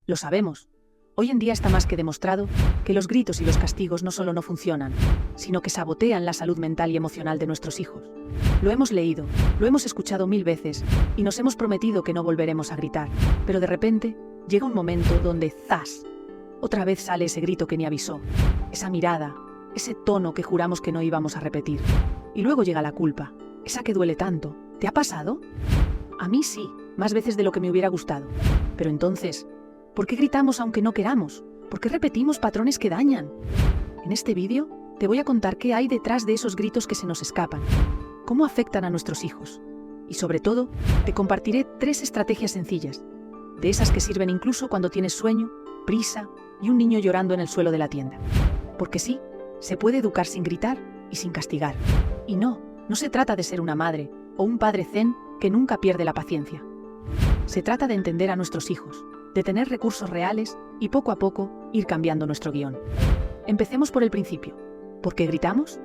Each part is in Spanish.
Lo sabemos. Hoy en día está más que demostrado que los gritos y los castigos no solo no funcionan, sino que sabotean la salud mental y emocional de nuestros hijos. Lo hemos leído, lo hemos escuchado 1000 veces y nos hemos prometido que no volveremos a gritar, pero de repente llega un momento donde ¡zas! Otra vez sale ese grito que ni avisó, esa mirada, ese tono que juramos que no íbamos a repetir. Y luego llega la culpa, esa que duele tanto. ¿Te ha pasado? A mí sí, más veces de lo que me hubiera gustado. Pero entonces, ¿por qué gritamos aunque no queramos? ¿Por qué repetimos patrones que dañan? En este vídeo te voy a contar qué hay detrás de esos gritos que se nos escapan, cómo afectan a nuestros hijos. Y sobre todo, te compartiré 3 estrategias sencillas, de esas que sirven incluso cuando tienes sueño, prisa y un niño llorando en el suelo de la tienda. Porque sí, se puede educar sin gritar y sin castigar. Y no se trata de ser una madre o un padre zen que nunca pierde la paciencia. Se trata de entender a nuestros hijos, de tener recursos reales y poco a poco ir cambiando nuestro guión. Empecemos por el principio. ¿Por qué gritamos?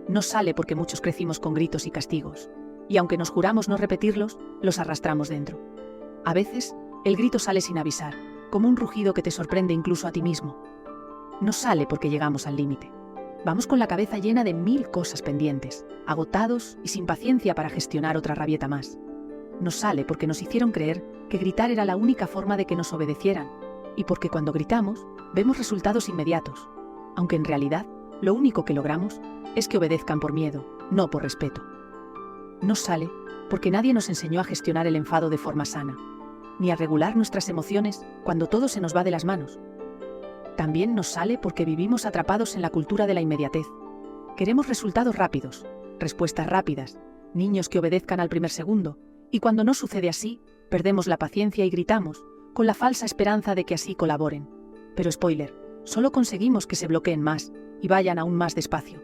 No sale porque muchos crecimos con gritos y castigos, y aunque nos juramos no repetirlos, los arrastramos dentro. A veces, el grito sale sin avisar, como un rugido que te sorprende incluso a ti mismo. No sale porque llegamos al límite. Vamos con la cabeza llena de 1000 cosas pendientes, agotados y sin paciencia para gestionar otra rabieta más. Nos sale porque nos hicieron creer que gritar era la única forma de que nos obedecieran, y porque cuando gritamos, vemos resultados inmediatos, aunque en realidad, lo único que logramos es que obedezcan por miedo, no por respeto. Nos sale porque nadie nos enseñó a gestionar el enfado de forma sana, ni a regular nuestras emociones cuando todo se nos va de las manos. También nos sale porque vivimos atrapados en la cultura de la inmediatez. Queremos resultados rápidos, respuestas rápidas, niños que obedezcan al primer segundo, y cuando no sucede así, perdemos la paciencia y gritamos, con la falsa esperanza de que así colaboren. Pero spoiler, solo conseguimos que se bloqueen más y vayan aún más despacio.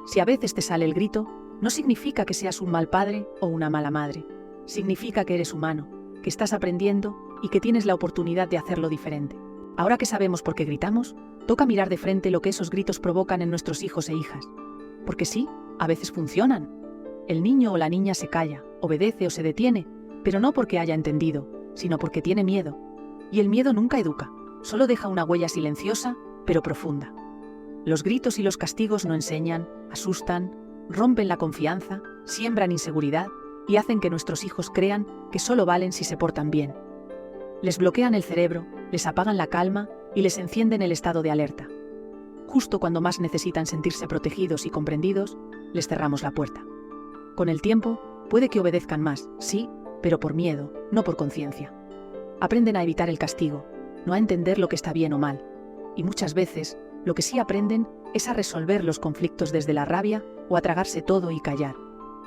Si a veces te sale el grito, no significa que seas un mal padre o una mala madre. Significa que eres humano, que estás aprendiendo y que tienes la oportunidad de hacerlo diferente. Ahora que sabemos por qué gritamos, toca mirar de frente lo que esos gritos provocan en nuestros hijos e hijas. Porque sí, a veces funcionan. El niño o la niña se calla, obedece o se detiene, pero no porque haya entendido, sino porque tiene miedo. Y el miedo nunca educa, solo deja una huella silenciosa, pero profunda. Los gritos y los castigos no enseñan, asustan, rompen la confianza, siembran inseguridad y hacen que nuestros hijos crean que solo valen si se portan bien. Les bloquean el cerebro, les apagan la calma y les encienden el estado de alerta. Justo cuando más necesitan sentirse protegidos y comprendidos, les cerramos la puerta. Con el tiempo, puede que obedezcan más, sí, pero por miedo, no por conciencia. Aprenden a evitar el castigo, no a entender lo que está bien o mal. Y muchas veces, lo que sí aprenden es a resolver los conflictos desde la rabia o a tragarse todo y callar.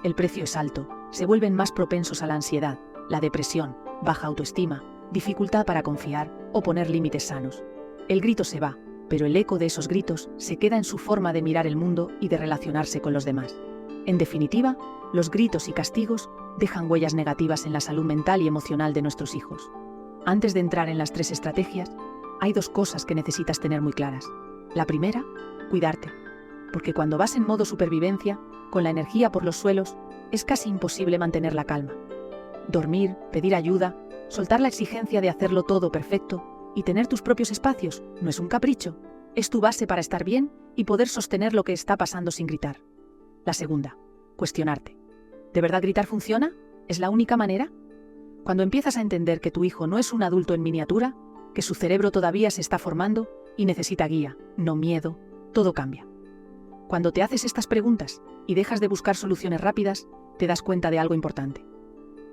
El precio es alto, se vuelven más propensos a la ansiedad, la depresión, baja autoestima, dificultad para confiar o poner límites sanos. El grito se va, pero el eco de esos gritos se queda en su forma de mirar el mundo y de relacionarse con los demás. En definitiva, los gritos y castigos dejan huellas negativas en la salud mental y emocional de nuestros hijos. Antes de entrar en las 3 estrategias, hay 2 cosas que necesitas tener muy claras. La primera, cuidarte. Porque cuando vas en modo supervivencia, con la energía por los suelos, es casi imposible mantener la calma. Dormir, pedir ayuda, soltar la exigencia de hacerlo todo perfecto y tener tus propios espacios no es un capricho, es tu base para estar bien y poder sostener lo que está pasando sin gritar. La segunda, cuestionarte. ¿De verdad gritar funciona? ¿Es la única manera? Cuando empiezas a entender que tu hijo no es un adulto en miniatura, que su cerebro todavía se está formando y necesita guía, no miedo, todo cambia. Cuando te haces estas preguntas y dejas de buscar soluciones rápidas, te das cuenta de algo importante.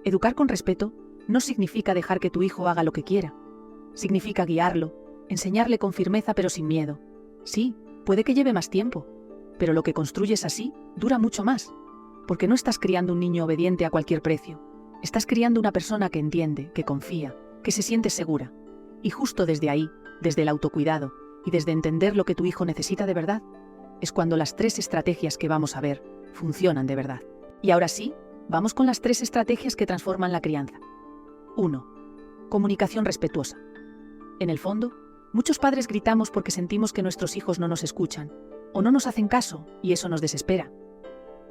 Educar con respeto no significa dejar que tu hijo haga lo que quiera. Significa guiarlo, enseñarle con firmeza pero sin miedo. Sí, puede que lleve más tiempo, pero lo que construyes así dura mucho más. Porque no estás criando un niño obediente a cualquier precio. Estás criando una persona que entiende, que confía, que se siente segura. Y justo desde ahí, desde el autocuidado y desde entender lo que tu hijo necesita de verdad, es cuando las 3 estrategias que vamos a ver funcionan de verdad. Y ahora sí, vamos con las 3 estrategias que transforman la crianza. 1. Comunicación respetuosa. En el fondo, muchos padres gritamos porque sentimos que nuestros hijos no nos escuchan, o no nos hacen caso, y eso nos desespera.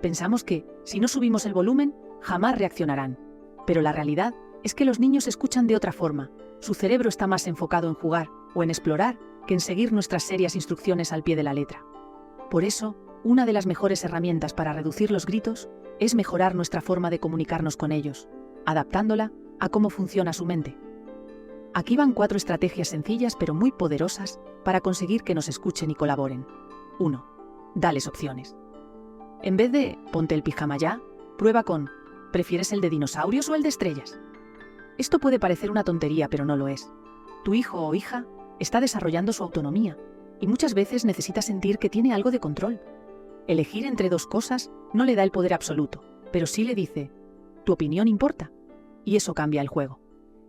Pensamos que, si no subimos el volumen, jamás reaccionarán. Pero la realidad Es que los niños escuchan de otra forma. Su cerebro está más enfocado en jugar o en explorar que en seguir nuestras serias instrucciones al pie de la letra. Por eso, una de las mejores herramientas para reducir los gritos es mejorar nuestra forma de comunicarnos con ellos, adaptándola a cómo funciona su mente. Aquí van 4 estrategias sencillas pero muy poderosas para conseguir que nos escuchen y colaboren. 1. Dales opciones. En vez de ponte el pijama ya, prueba con ¿prefieres el de dinosaurios o el de estrellas? Esto puede parecer una tontería, pero no lo es. Tu hijo o hija está desarrollando su autonomía y muchas veces necesita sentir que tiene algo de control. Elegir entre 2 cosas no le da el poder absoluto, pero sí le dice, tu opinión importa, y eso cambia el juego.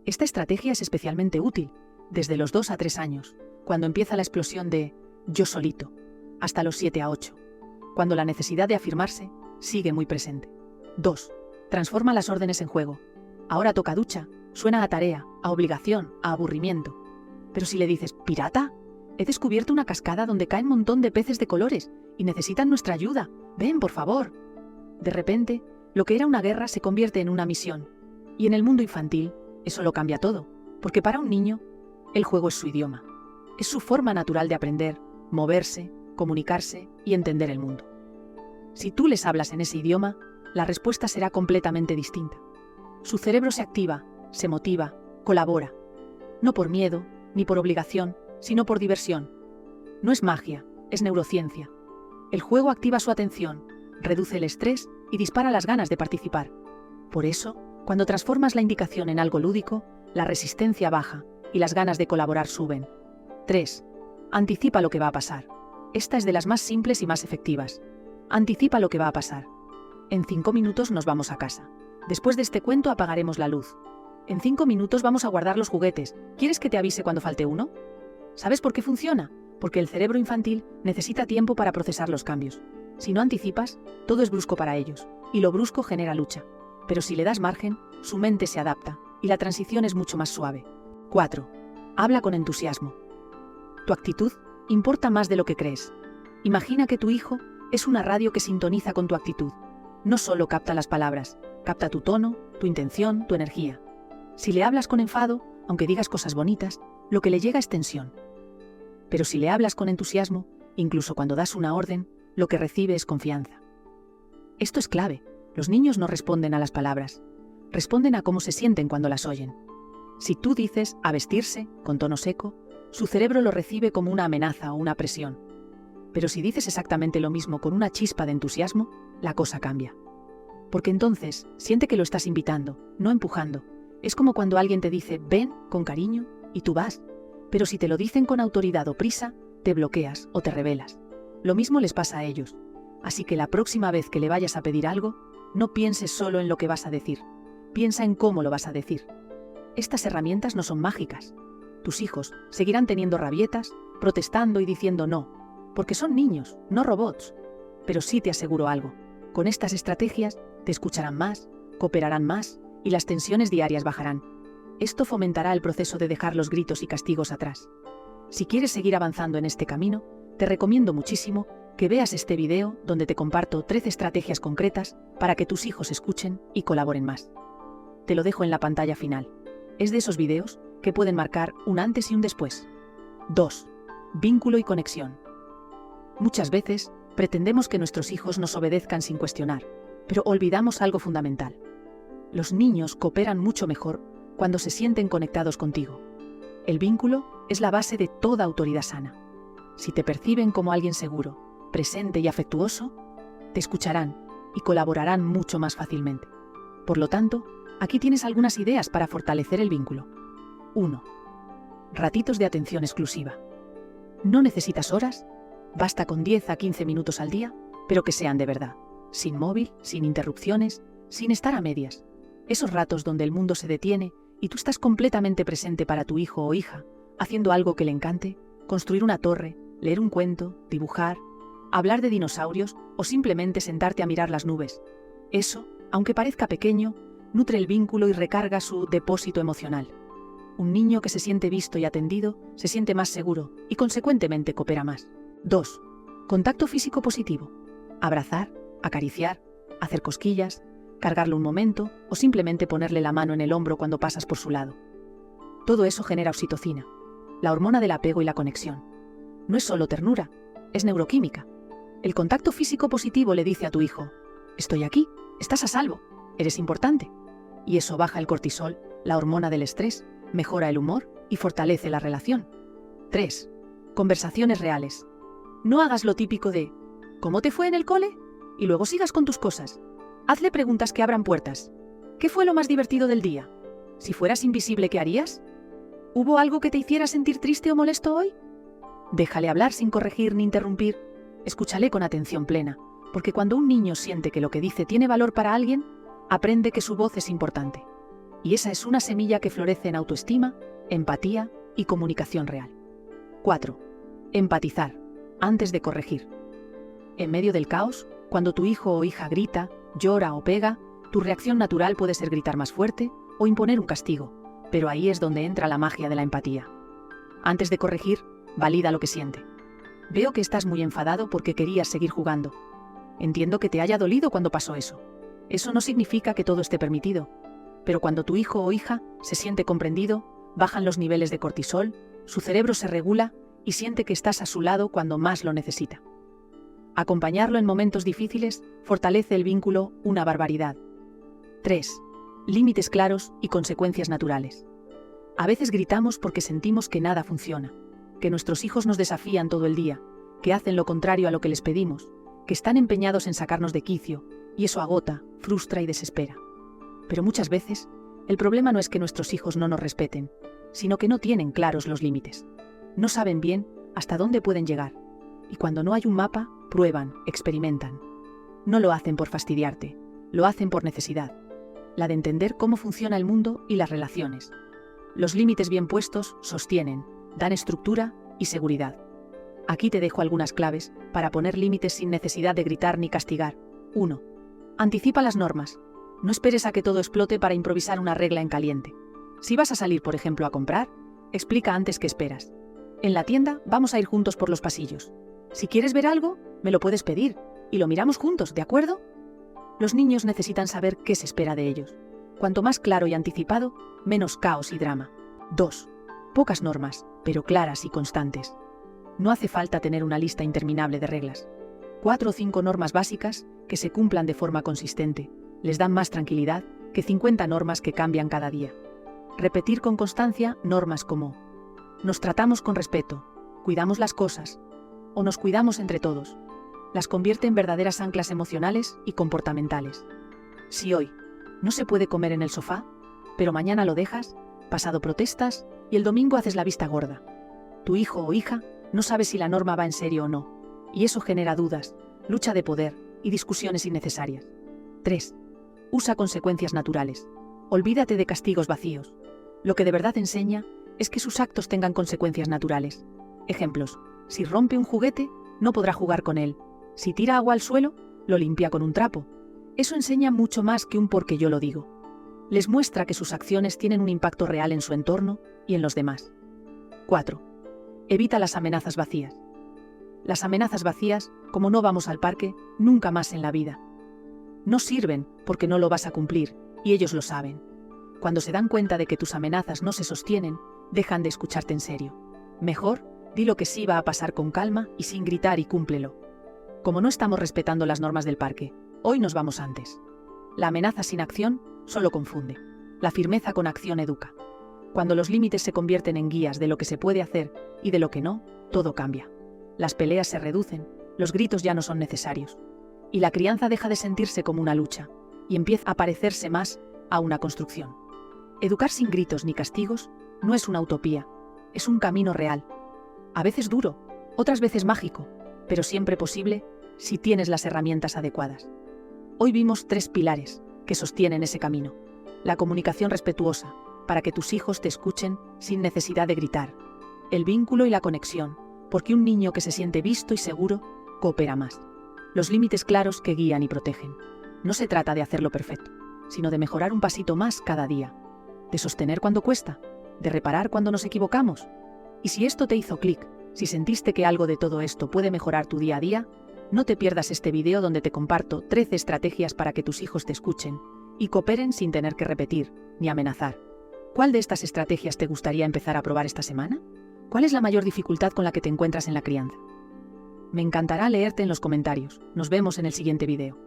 Esta estrategia es especialmente útil desde los 2 a 3 años, cuando empieza la explosión de yo solito, hasta los 7 a 8, cuando la necesidad de afirmarse sigue muy presente. 2. Transforma las órdenes en juego. Ahora toca ducha, suena a tarea, a obligación, a aburrimiento. Pero si le dices, ¿pirata? He descubierto una cascada donde caen un montón de peces de colores y necesitan nuestra ayuda. Ven, por favor. De repente, lo que era una guerra se convierte en una misión. Y en el mundo infantil, eso lo cambia todo, porque para un niño, el juego es su idioma. Es su forma natural de aprender, moverse, comunicarse y entender el mundo. Si tú les hablas en ese idioma, la respuesta será completamente distinta. Su cerebro se activa, se motiva, colabora. No por miedo, ni por obligación, sino por diversión. No es magia, es neurociencia. El juego activa su atención, reduce el estrés y dispara las ganas de participar. Por eso, cuando transformas la indicación en algo lúdico, la resistencia baja y las ganas de colaborar suben. 3. Anticipa lo que va a pasar. Esta es de las más simples y más efectivas. Anticipa lo que va a pasar. En 5 minutos nos vamos a casa. Después de este cuento apagaremos la luz. En 5 minutos vamos a guardar los juguetes. ¿Quieres que te avise cuando falte uno? ¿Sabes por qué funciona? Porque el cerebro infantil necesita tiempo para procesar los cambios. Si no anticipas, todo es brusco para ellos, y lo brusco genera lucha. Pero si le das margen, su mente se adapta, y la transición es mucho más suave. 4. Habla con entusiasmo. Tu actitud importa más de lo que crees. Imagina que tu hijo es una radio que sintoniza con tu actitud. No solo capta las palabras, capta tu tono, tu intención, tu energía. Si le hablas con enfado, aunque digas cosas bonitas, lo que le llega es tensión. Pero si le hablas con entusiasmo, incluso cuando das una orden, lo que recibe es confianza. Esto es clave. Los niños no responden a las palabras, responden a cómo se sienten cuando las oyen. Si tú dices a vestirse, con tono seco, su cerebro lo recibe como una amenaza o una presión. Pero si dices exactamente lo mismo con una chispa de entusiasmo, la cosa cambia. Porque entonces siente que lo estás invitando, no empujando. Es como cuando alguien te dice ven con cariño y tú vas. Pero si te lo dicen con autoridad o prisa, te bloqueas o te rebelas. Lo mismo les pasa a ellos. Así que la próxima vez que le vayas a pedir algo, no pienses solo en lo que vas a decir. Piensa en cómo lo vas a decir. Estas herramientas no son mágicas. Tus hijos seguirán teniendo rabietas, protestando y diciendo no, porque son niños, no robots. Pero sí te aseguro algo. Con estas estrategias, te escucharán más, cooperarán más y las tensiones diarias bajarán. Esto fomentará el proceso de dejar los gritos y castigos atrás. Si quieres seguir avanzando en este camino, te recomiendo muchísimo que veas este video donde te comparto 13 estrategias concretas para que tus hijos escuchen y colaboren más. Te lo dejo en la pantalla final. Es de esos videos que pueden marcar un antes y un después. 2. Vínculo y conexión. Muchas veces pretendemos que nuestros hijos nos obedezcan sin cuestionar, pero olvidamos algo fundamental. Los niños cooperan mucho mejor cuando se sienten conectados contigo. El vínculo es la base de toda autoridad sana. Si te perciben como alguien seguro, presente y afectuoso, te escucharán y colaborarán mucho más fácilmente. Por lo tanto, aquí tienes algunas ideas para fortalecer el vínculo. 1. Ratitos de atención exclusiva. No necesitas horas, basta con 10 a 15 minutos al día, pero que sean de verdad, sin móvil, sin interrupciones, sin estar a medias. Esos ratos donde el mundo se detiene y tú estás completamente presente para tu hijo o hija, haciendo algo que le encante, construir una torre, leer un cuento, dibujar, hablar de dinosaurios o simplemente sentarte a mirar las nubes. Eso, aunque parezca pequeño, nutre el vínculo y recarga su depósito emocional. Un niño que se siente visto y atendido se siente más seguro y consecuentemente coopera más. 2. Contacto físico positivo. Abrazar, acariciar, hacer cosquillas, cargarlo un momento o simplemente ponerle la mano en el hombro cuando pasas por su lado. Todo eso genera oxitocina, la hormona del apego y la conexión. No es solo ternura, es neuroquímica. El contacto físico positivo le dice a tu hijo: estoy aquí, estás a salvo, eres importante. Y eso baja el cortisol, la hormona del estrés, mejora el humor y fortalece la relación. 3. Conversaciones reales. No hagas lo típico de ¿cómo te fue en el cole? Y luego sigas con tus cosas. Hazle preguntas que abran puertas. ¿Qué fue lo más divertido del día? Si fueras invisible, ¿qué harías? ¿Hubo algo que te hiciera sentir triste o molesto hoy? Déjale hablar sin corregir ni interrumpir. Escúchale con atención plena, porque cuando un niño siente que lo que dice tiene valor para alguien, aprende que su voz es importante. Y esa es una semilla que florece en autoestima, empatía y comunicación real. 4. Empatizar, antes de corregir. En medio del caos, cuando tu hijo o hija grita, llora o pega, tu reacción natural puede ser gritar más fuerte o imponer un castigo, pero ahí es donde entra la magia de la empatía. Antes de corregir, valida lo que siente. Veo que estás muy enfadado porque querías seguir jugando. Entiendo que te haya dolido cuando pasó eso. Eso no significa que todo esté permitido. Pero cuando tu hijo o hija se siente comprendido, bajan los niveles de cortisol, su cerebro se regula y siente que estás a su lado cuando más lo necesita. Acompañarlo en momentos difíciles fortalece el vínculo una barbaridad. 3. Límites claros y consecuencias naturales. A veces gritamos porque sentimos que nada funciona, que nuestros hijos nos desafían todo el día, que hacen lo contrario a lo que les pedimos, que están empeñados en sacarnos de quicio, y eso agota, frustra y desespera. Pero muchas veces, el problema no es que nuestros hijos no nos respeten, sino que no tienen claros los límites. No saben bien hasta dónde pueden llegar, y cuando no hay un mapa, prueban, experimentan. No lo hacen por fastidiarte, lo hacen por necesidad, la de entender cómo funciona el mundo y las relaciones. Los límites bien puestos sostienen, dan estructura y seguridad. Aquí te dejo algunas claves para poner límites sin necesidad de gritar ni castigar. 1. Anticipa las normas. No esperes a que todo explote para improvisar una regla en caliente. Si vas a salir, por ejemplo, a comprar, explica antes qué esperas. En la tienda vamos a ir juntos por los pasillos. Si quieres ver algo, me lo puedes pedir y lo miramos juntos, ¿de acuerdo? Los niños necesitan saber qué se espera de ellos. Cuanto más claro y anticipado, menos caos y drama. 2. Pocas normas, pero claras y constantes. No hace falta tener una lista interminable de reglas. 4 o 5 normas básicas que se cumplan de forma consistente les dan más tranquilidad que 50 normas que cambian cada día. Repetir con constancia normas como: nos tratamos con respeto, cuidamos las cosas, o nos cuidamos entre todos. Las convierte en verdaderas anclas emocionales y comportamentales. Si hoy no se puede comer en el sofá, pero mañana lo dejas, pasado protestas y el domingo haces la vista gorda. Tu hijo o hija no sabe si la norma va en serio o no, y eso genera dudas, lucha de poder y discusiones innecesarias. 3. Usa consecuencias naturales. Olvídate de castigos vacíos. Lo que de verdad enseña es que sus actos tengan consecuencias naturales. Ejemplos: si rompe un juguete, no podrá jugar con él. Si tira agua al suelo, lo limpia con un trapo. Eso enseña mucho más que un porque yo lo digo. Les muestra que sus acciones tienen un impacto real en su entorno y en los demás. 4. Evita las amenazas vacías. Las amenazas vacías, como no vamos al parque, nunca más en la vida. No sirven porque no lo vas a cumplir, y ellos lo saben. Cuando se dan cuenta de que tus amenazas no se sostienen, dejan de escucharte en serio. Mejor, di lo que sí va a pasar con calma y sin gritar y cúmplelo. Como no estamos respetando las normas del parque, hoy nos vamos antes. La amenaza sin acción solo confunde. La firmeza con acción educa. Cuando los límites se convierten en guías de lo que se puede hacer y de lo que no, todo cambia. Las peleas se reducen, los gritos ya no son necesarios. Y la crianza deja de sentirse como una lucha, y empieza a parecerse más a una construcción. Educar sin gritos ni castigos no es una utopía, es un camino real. A veces duro, otras veces mágico, pero siempre posible si tienes las herramientas adecuadas. Hoy vimos 3 pilares que sostienen ese camino. La comunicación respetuosa, para que tus hijos te escuchen sin necesidad de gritar. El vínculo y la conexión, porque un niño que se siente visto y seguro, coopera más. Los límites claros que guían y protegen. No se trata de hacerlo perfecto, sino de mejorar un pasito más cada día. De sostener cuando cuesta, de reparar cuando nos equivocamos. Y si esto te hizo clic, si sentiste que algo de todo esto puede mejorar tu día a día, no te pierdas este video donde te comparto 13 estrategias para que tus hijos te escuchen y cooperen sin tener que repetir ni amenazar. ¿Cuál de estas estrategias te gustaría empezar a probar esta semana? ¿Cuál es la mayor dificultad con la que te encuentras en la crianza? Me encantará leerte en los comentarios. Nos vemos en el siguiente video.